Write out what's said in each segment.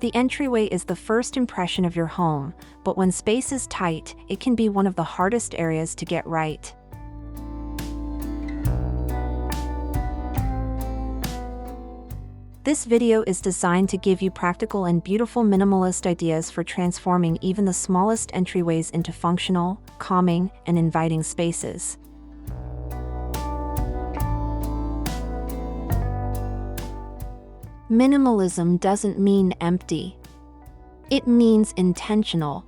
The entryway is the first impression of your home, but when space is tight, it can be one of the hardest areas to get right. This video is designed to give you practical and beautiful minimalist ideas for transforming even the smallest entryways into functional, calming, and inviting spaces. Minimalism doesn't mean empty. It means intentional.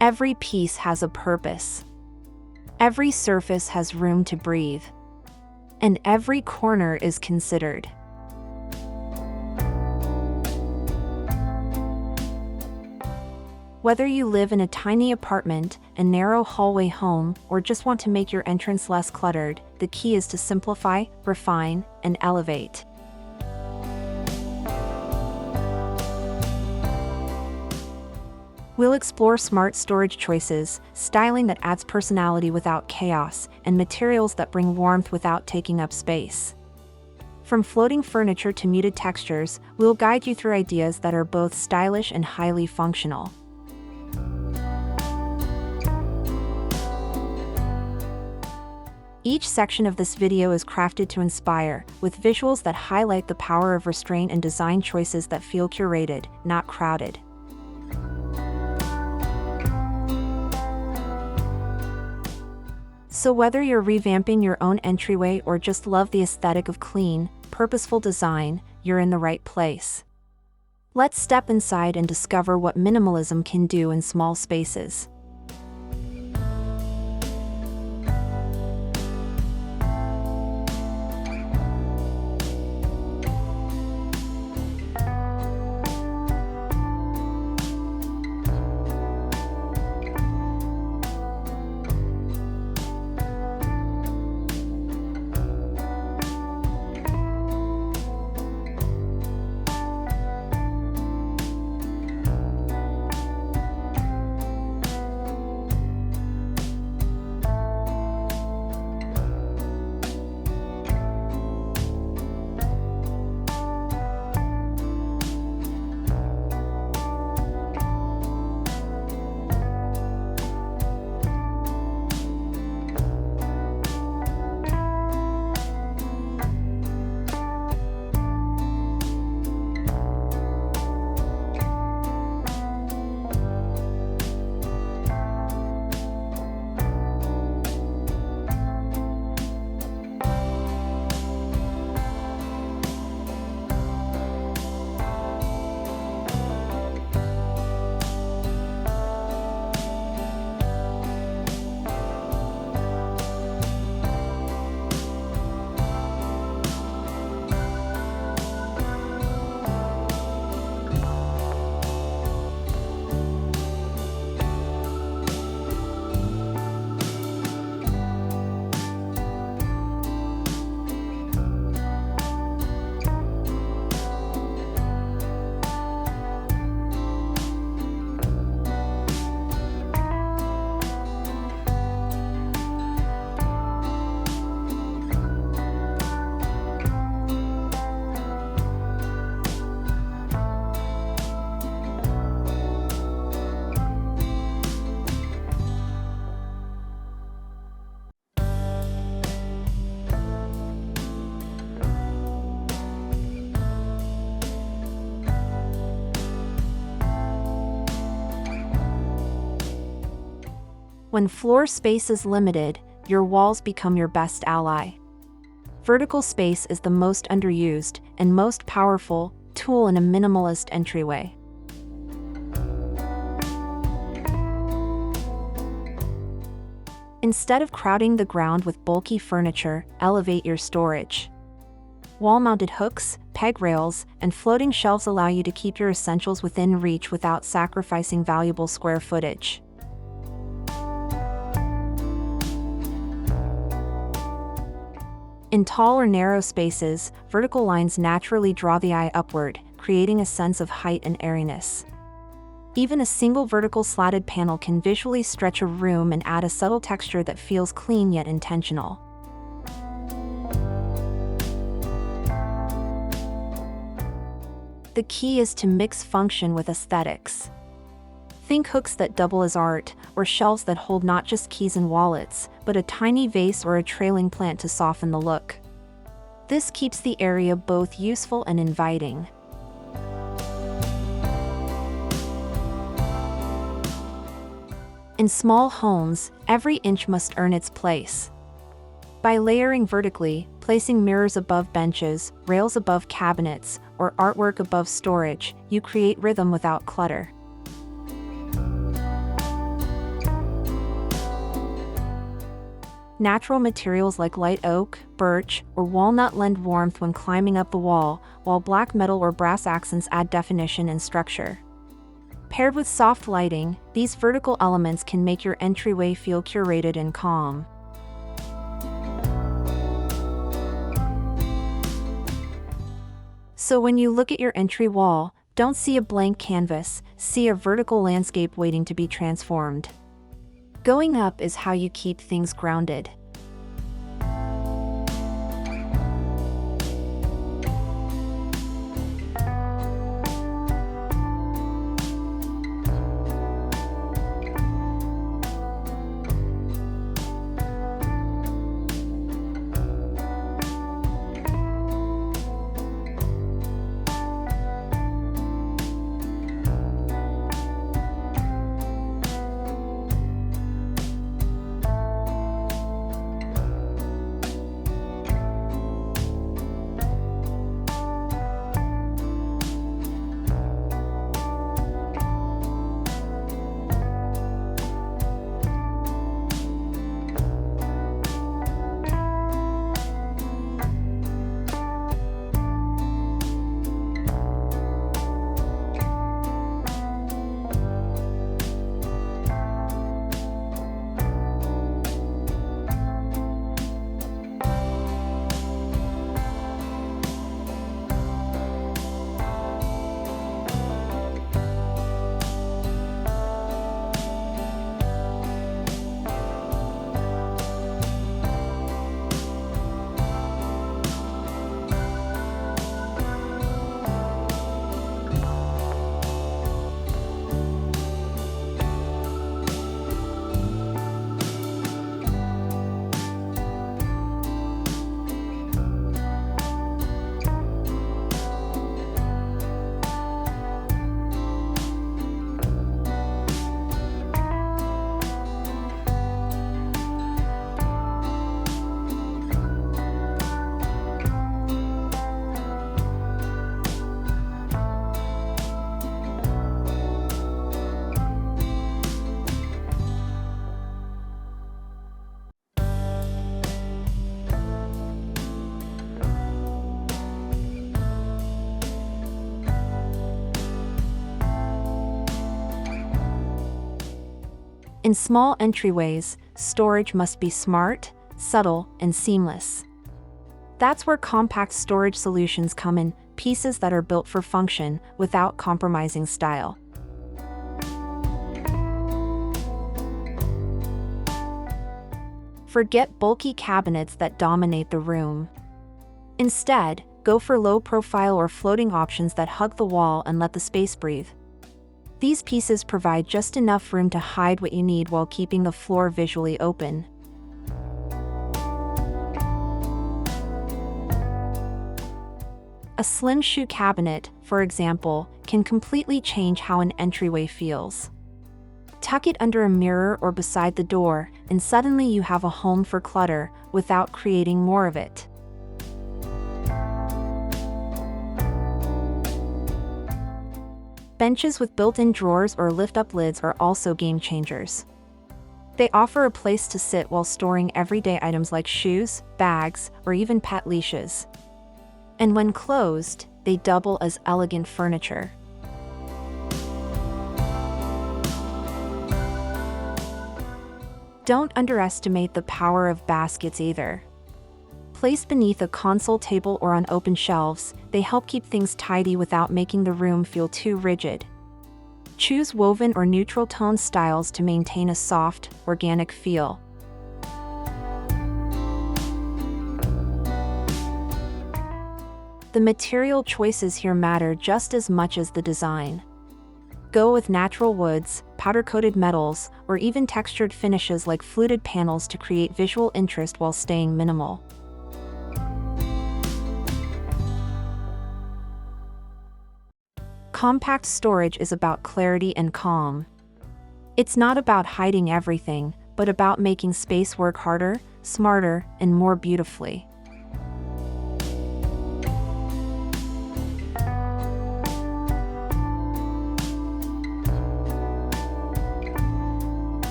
Every piece has a purpose. Every surface has room to breathe. And every corner is considered. Whether you live in a tiny apartment, a narrow hallway home, or just want to make your entrance less cluttered, the key is to simplify, refine, and elevate. We'll explore smart storage choices, styling that adds personality without chaos, and materials that bring warmth without taking up space. From floating furniture to muted textures, we'll guide you through ideas that are both stylish and highly functional. Each section of this video is crafted to inspire, with visuals that highlight the power of restraint and design choices that feel curated, not crowded. So whether you're revamping your own entryway or just love the aesthetic of clean, purposeful design, you're in the right place. Let's step inside and discover what minimalism can do in small spaces. When floor space is limited, your walls become your best ally. Vertical space is the most underused and most powerful tool in a minimalist entryway. Instead of crowding the ground with bulky furniture, elevate your storage. Wall-mounted hooks, peg rails, and floating shelves allow you to keep your essentials within reach without sacrificing valuable square footage. In tall or narrow spaces, vertical lines naturally draw the eye upward, creating a sense of height and airiness. Even a single vertical slatted panel can visually stretch a room and add a subtle texture that feels clean yet intentional. The The key is to mix function with aesthetics. Think hooks that double as art, or shelves that hold not just keys and wallets, but a tiny vase or a trailing plant to soften the look. This keeps the area both useful and inviting. In small homes, every inch must earn its place. By layering vertically, placing mirrors above benches, rails above cabinets, or artwork above storage, you create rhythm without clutter. Natural materials like light oak, birch, or walnut lend warmth when climbing up the wall, while black metal or brass accents add definition and structure. Paired with soft lighting, these vertical elements can make your entryway feel curated and calm. So when you look at your entry wall, don't see a blank canvas, see a vertical landscape waiting to be transformed. Going up is how you keep things grounded. In small entryways, storage must be smart, subtle, and seamless. That's where compact storage solutions come in, pieces that are built for function without compromising style. Forget bulky cabinets that dominate the room. Instead, go for low-profile or floating options that hug the wall and let the space breathe. These pieces provide just enough room to hide what you need while keeping the floor visually open. A slim shoe cabinet, for example, can completely change how an entryway feels. Tuck it under a mirror or beside the door, and suddenly you have a home for clutter without creating more of it. Benches with built-in drawers or lift-up lids are also game changers. They offer a place to sit while storing everyday items like shoes, bags, or even pet leashes. And when closed, they double as elegant furniture. Don't underestimate the power of baskets either. Placed beneath a console table or on open shelves, they help keep things tidy without making the room feel too rigid. Choose woven or neutral tone styles to maintain a soft, organic feel. The material choices here matter just as much as the design. Go with natural woods, powder-coated metals, or even textured finishes like fluted panels to create visual interest while staying minimal. Compact storage is about clarity and calm. It's not about hiding everything, but about making space work harder, smarter, and more beautifully.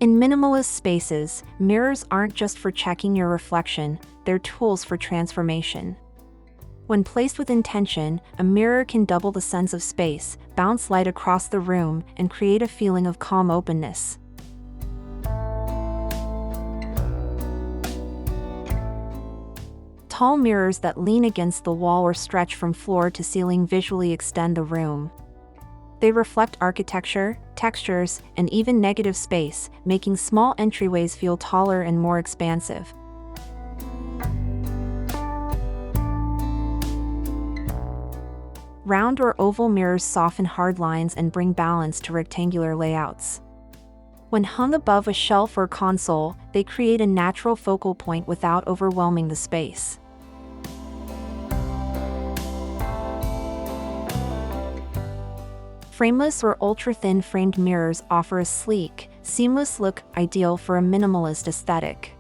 In minimalist spaces, mirrors aren't just for checking your reflection, they're tools for transformation. When placed with intention, a mirror can double the sense of space, bounce light across the room, and create a feeling of calm openness. Tall mirrors that lean against the wall or stretch from floor to ceiling visually extend the room. They reflect architecture, textures, and even negative space, making small entryways feel taller and more expansive. Round or oval mirrors soften hard lines and bring balance to rectangular layouts. When hung above a shelf or console, they create a natural focal point without overwhelming the space. Frameless or ultra-thin framed mirrors offer a sleek, seamless look ideal for a minimalist aesthetic.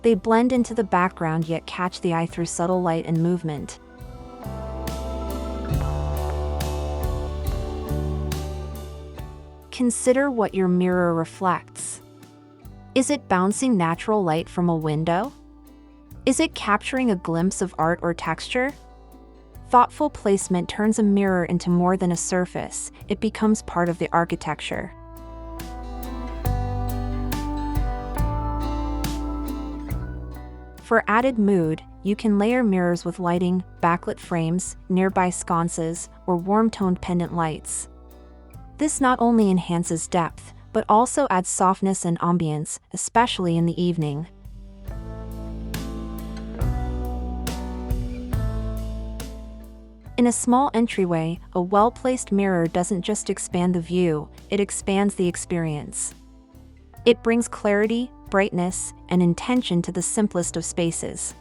They blend into the background yet catch the eye through subtle light and movement. Consider what your mirror reflects. Is it bouncing natural light from a window? Is it capturing a glimpse of art or texture? Thoughtful placement turns a mirror into more than a surface, it becomes part of the architecture. For added mood, you can layer mirrors with lighting, backlit frames, nearby sconces, or warm-toned pendant lights. This not only enhances depth, but also adds softness and ambience, especially in the evening. In a small entryway, a well-placed mirror doesn't just expand the view, it expands the experience. It brings clarity, brightness, and intention to the simplest of spaces.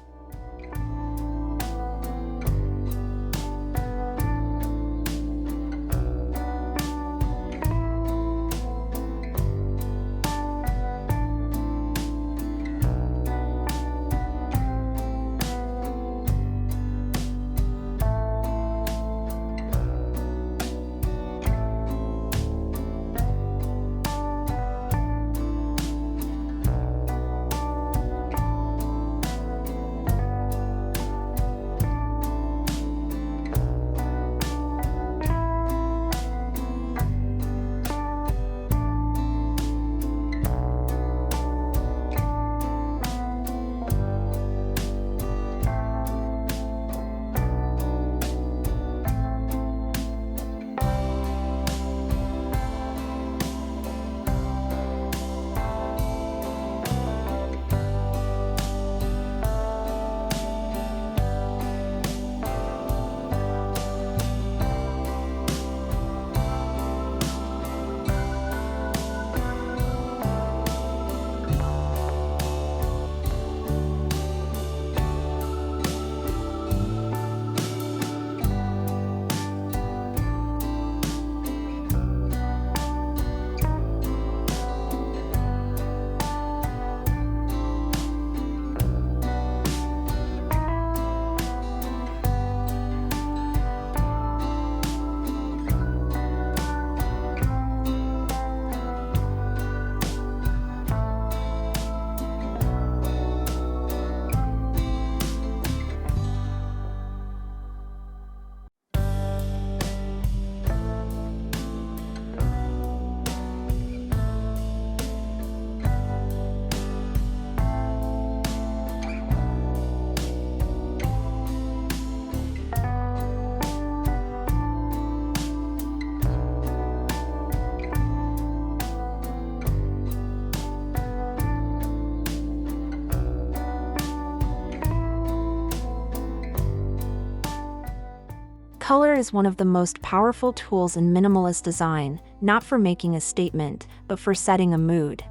Color is one of the most powerful tools in minimalist design, not for making a statement, but for setting a mood.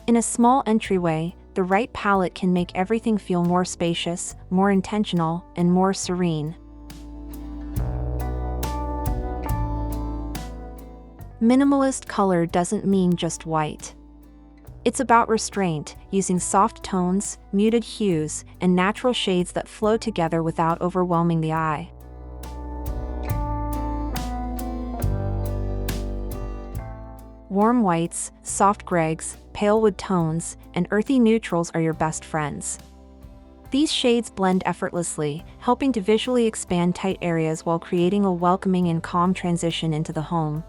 In a small entryway, the right palette can make everything feel more spacious, more intentional, and more serene. Minimalist color doesn't mean just white. It's about restraint, using soft tones, muted hues, and natural shades that flow together without overwhelming the eye. Warm whites, soft greys, pale wood tones, and earthy neutrals are your best friends. These shades blend effortlessly, helping to visually expand tight areas while creating a welcoming and calm transition into the home.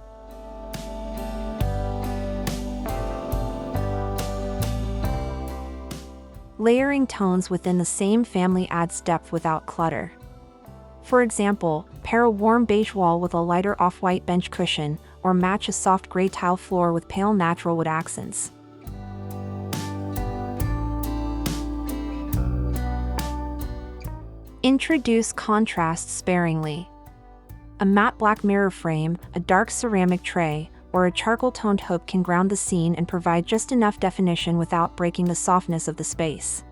Layering tones within the same family adds depth without clutter. For example, pair a warm beige wall with a lighter off-white bench cushion, or match a soft gray tile floor with pale natural wood accents. Introduce contrast sparingly. A matte black mirror frame, a dark ceramic tray, or a charcoal-toned hook can ground the scene and provide just enough definition without breaking the softness of the space.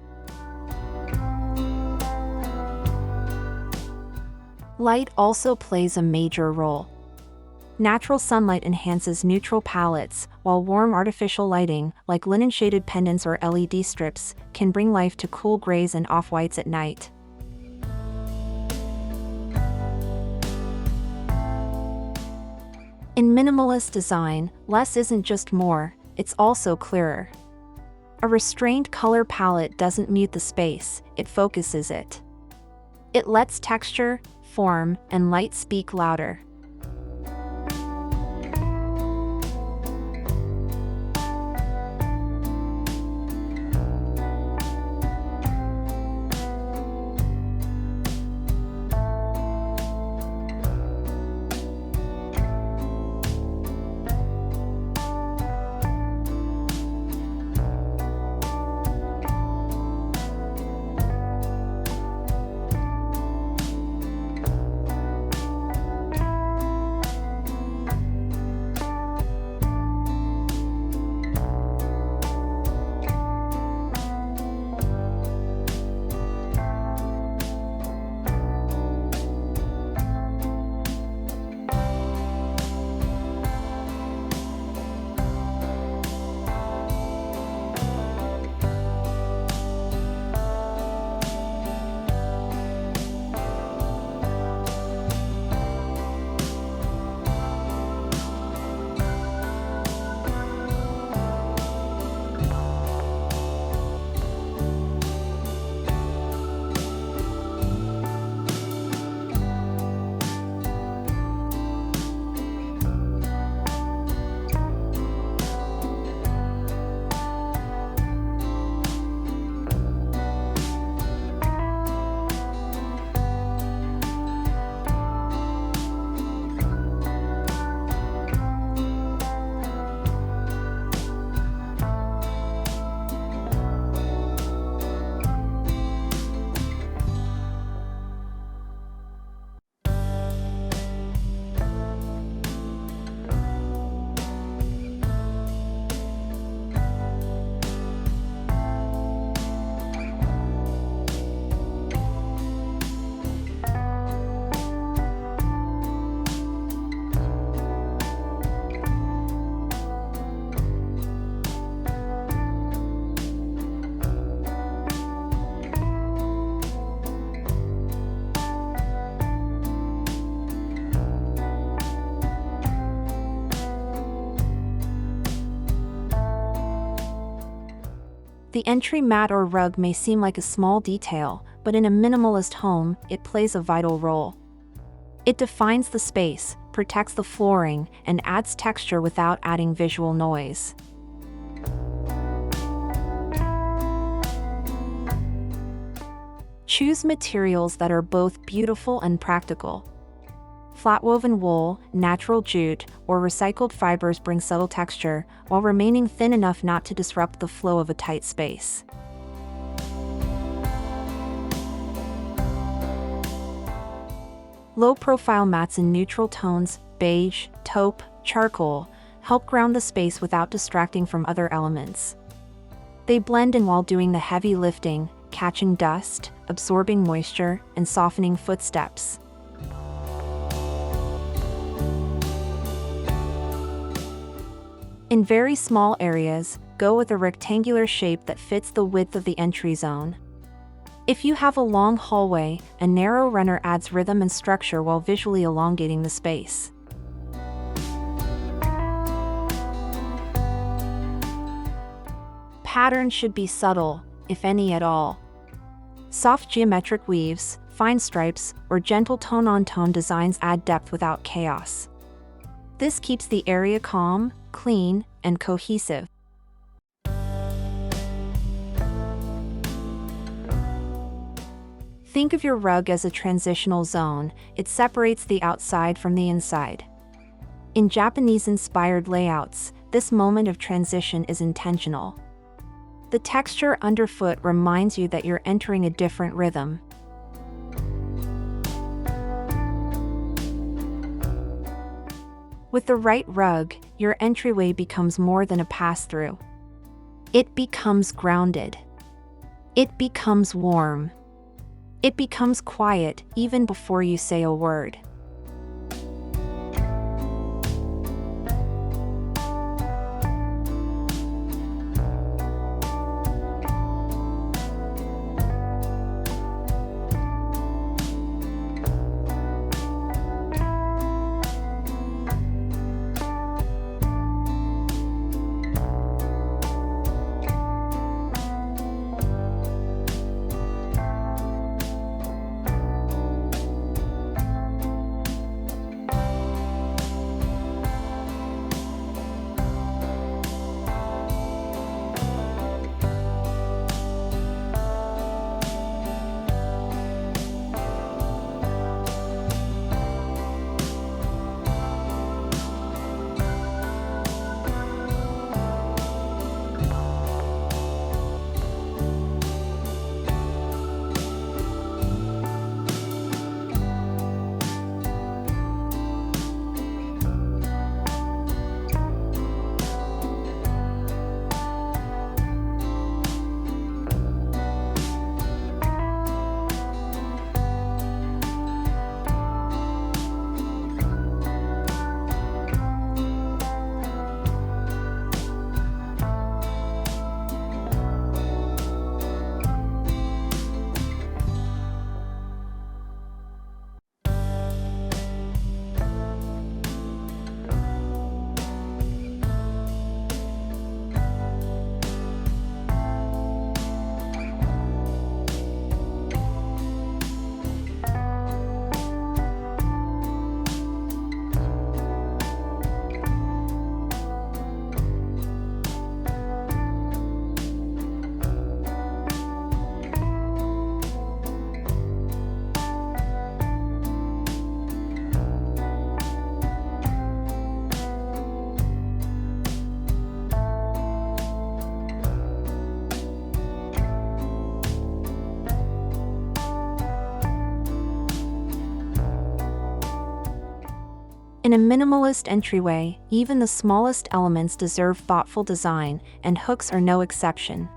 Light also plays a major role. Natural sunlight enhances neutral palettes, while warm artificial lighting, like linen-shaded pendants or LED strips, can bring life to cool grays and off-whites at night. In minimalist design, less isn't just more, it's also clearer. A restrained color palette doesn't mute the space, it focuses it. It lets texture, form, and light speak louder. The entry mat or rug may seem like a small detail, but in a minimalist home, it plays a vital role. It defines the space, protects the flooring, and adds texture without adding visual noise. Choose materials that are both beautiful and practical. Flat-woven wool, natural jute, or recycled fibers bring subtle texture, while remaining thin enough not to disrupt the flow of a tight space. Low-profile mats in neutral tones, beige, taupe, charcoal, help ground the space without distracting from other elements. They blend in while doing the heavy lifting, catching dust, absorbing moisture, and softening footsteps. In very small areas, go with a rectangular shape that fits the width of the entry zone. If you have a long hallway, a narrow runner adds rhythm and structure while visually elongating the space. Patterns should be subtle, if any at all. Soft geometric weaves, fine stripes, or gentle tone-on-tone designs add depth without chaos. This keeps the area calm, clean, and cohesive. Think of your rug as a transitional zone. It separates the outside from the inside. In Japanese-inspired layouts, this moment of transition is intentional. The texture underfoot reminds you that you're entering a different rhythm. With the right rug, your entryway becomes more than a pass-through. It becomes grounded. It becomes warm. It becomes quiet even before you say a word. In a minimalist entryway, even the smallest elements deserve thoughtful design, and hooks are no exception.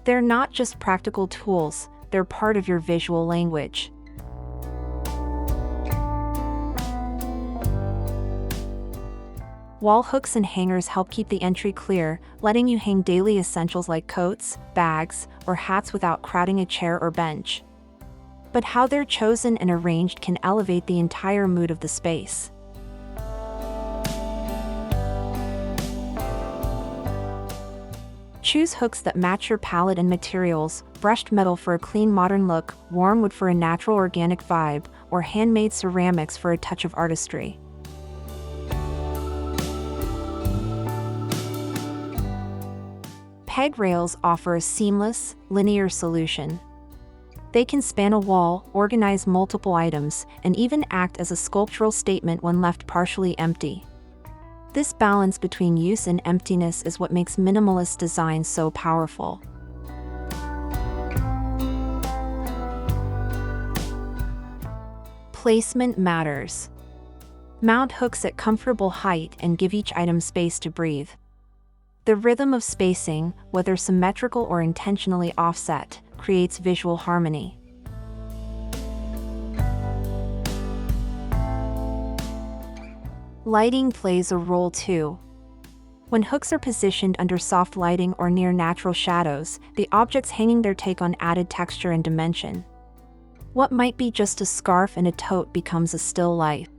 They're not just practical tools, they're part of your visual language. Wall hooks and hangers help keep the entry clear, letting you hang daily essentials like coats, bags, or hats without crowding a chair or bench. But how they're chosen and arranged can elevate the entire mood of the space. Choose hooks that match your palette and materials: brushed metal for a clean modern look, warm wood for a natural organic vibe, or handmade ceramics for a touch of artistry. Peg rails offer a seamless, linear solution. They can span a wall, organize multiple items, and even act as a sculptural statement when left partially empty. This balance between use and emptiness is what makes minimalist design so powerful. Placement matters. Mount hooks at comfortable height and give each item space to breathe. The rhythm of spacing, whether symmetrical or intentionally offset, creates visual harmony. Lighting plays a role too. When hooks are positioned under soft lighting or near natural shadows, the objects hanging there take on added texture and dimension. What might be just a scarf and a tote becomes a still life.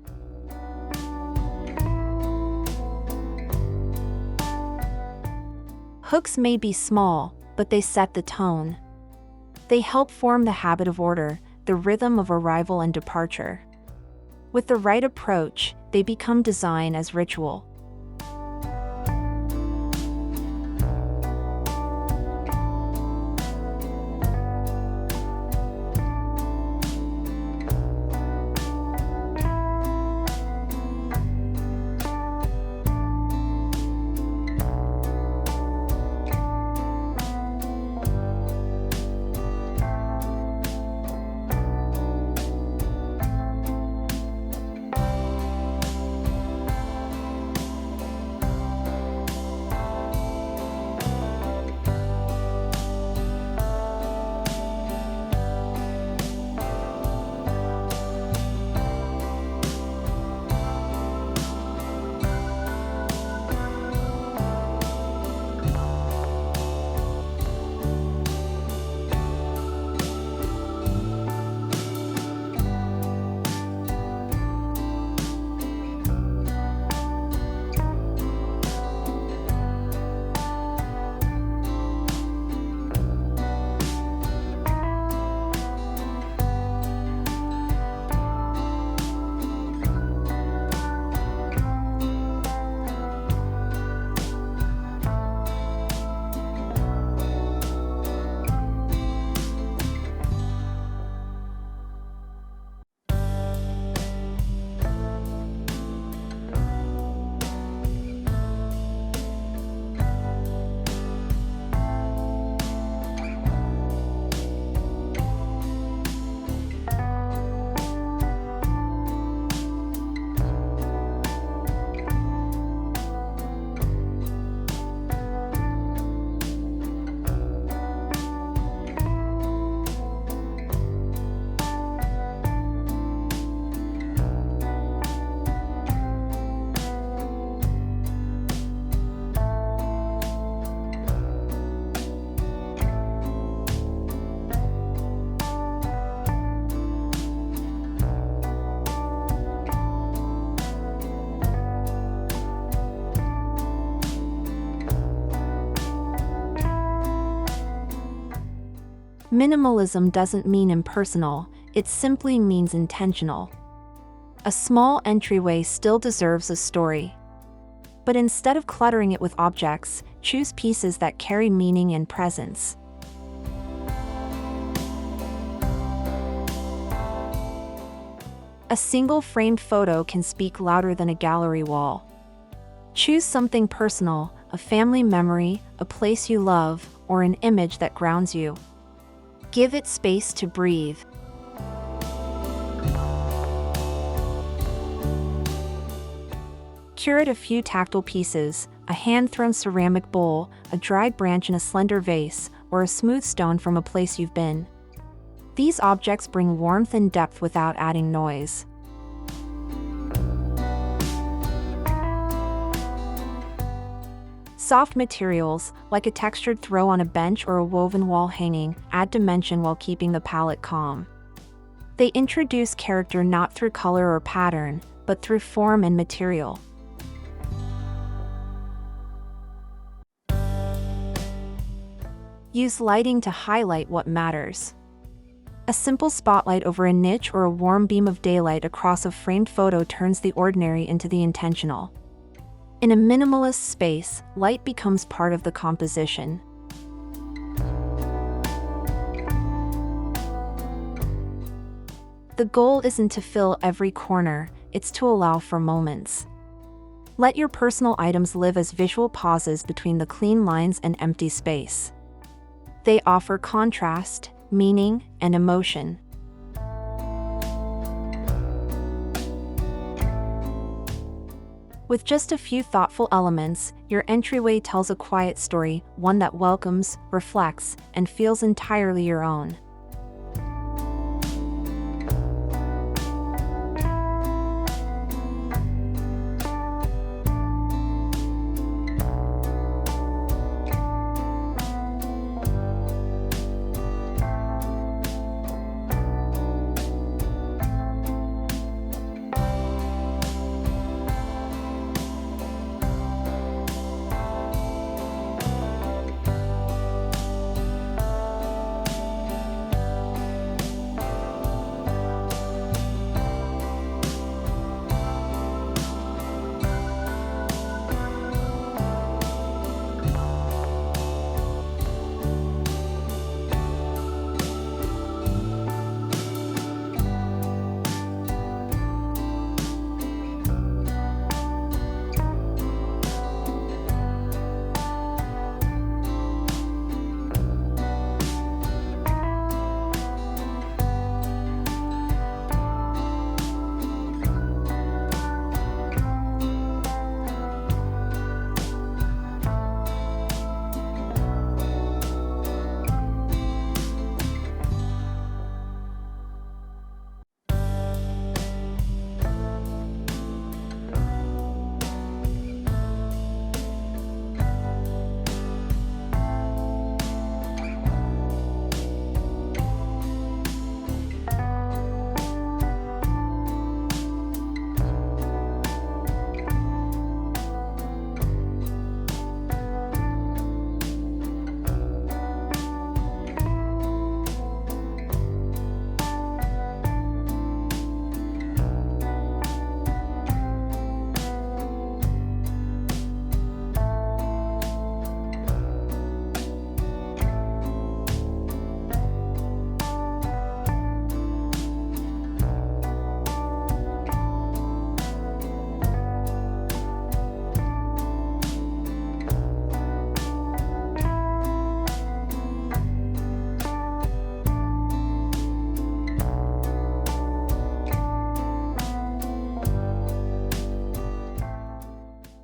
Hooks may be small, but they set the tone. They help form the habit of order, the rhythm of arrival and departure. With the right approach, they become design as ritual. Minimalism doesn't mean impersonal, it simply means intentional. A small entryway still deserves a story. But instead of cluttering it with objects, choose pieces that carry meaning and presence. A single framed photo can speak louder than a gallery wall. Choose something personal, a family memory, a place you love, or an image that grounds you. Give it space to breathe. Curate a few tactile pieces, a hand-thrown ceramic bowl, a dried branch in a slender vase, or a smooth stone from a place you've been. These objects bring warmth and depth without adding noise. Soft materials, like a textured throw on a bench or a woven wall hanging, add dimension while keeping the palette calm. They introduce character not through color or pattern, but through form and material. Use lighting to highlight what matters. A simple spotlight over a niche or a warm beam of daylight across a framed photo turns the ordinary into the intentional. In a minimalist space, light becomes part of the composition. The goal isn't to fill every corner, it's to allow for moments. Let your personal items live as visual pauses between the clean lines and empty space. They offer contrast, meaning, and emotion. With just a few thoughtful elements, your entryway tells a quiet story, one that welcomes, reflects, and feels entirely your own.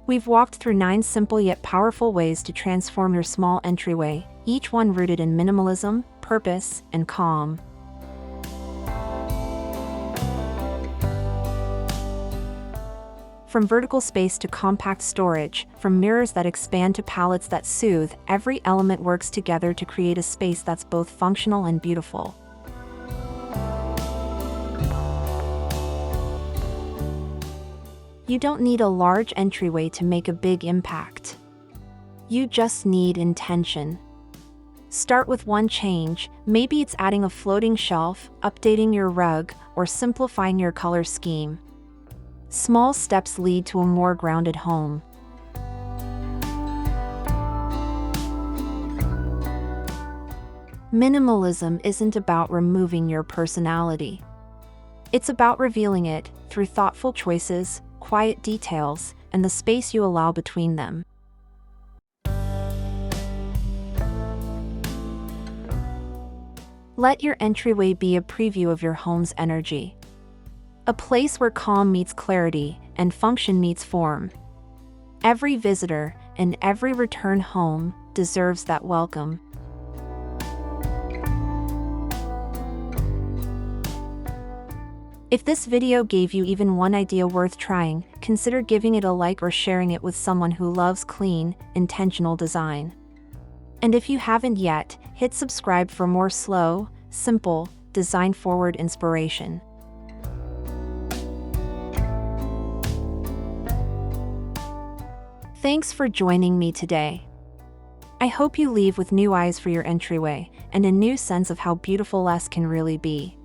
We've walked through 9 simple yet powerful ways to transform your small entryway, each one rooted in minimalism, purpose, and calm. From vertical space to compact storage, from mirrors that expand to palettes that soothe, every element works together to create a space that's both functional and beautiful. You don't need a large entryway to make a big impact. You just need intention. Start with one change. Maybe it's adding a floating shelf, updating your rug, or simplifying your color scheme. Small steps lead to a more grounded home. Minimalism isn't about removing your personality. It's about revealing it through thoughtful choices, quiet details, and the space you allow between them. Let your entryway be a preview of your home's energy. A place where calm meets clarity and function meets form. Every visitor and every return home deserves that welcome. If this video gave you even one idea worth trying, consider giving it a like or sharing it with someone who loves clean, intentional design. And if you haven't yet, hit subscribe for more slow, simple, design-forward inspiration. Thanks for joining me today. I hope you leave with new eyes for your entryway and a new sense of how beautiful less can really be.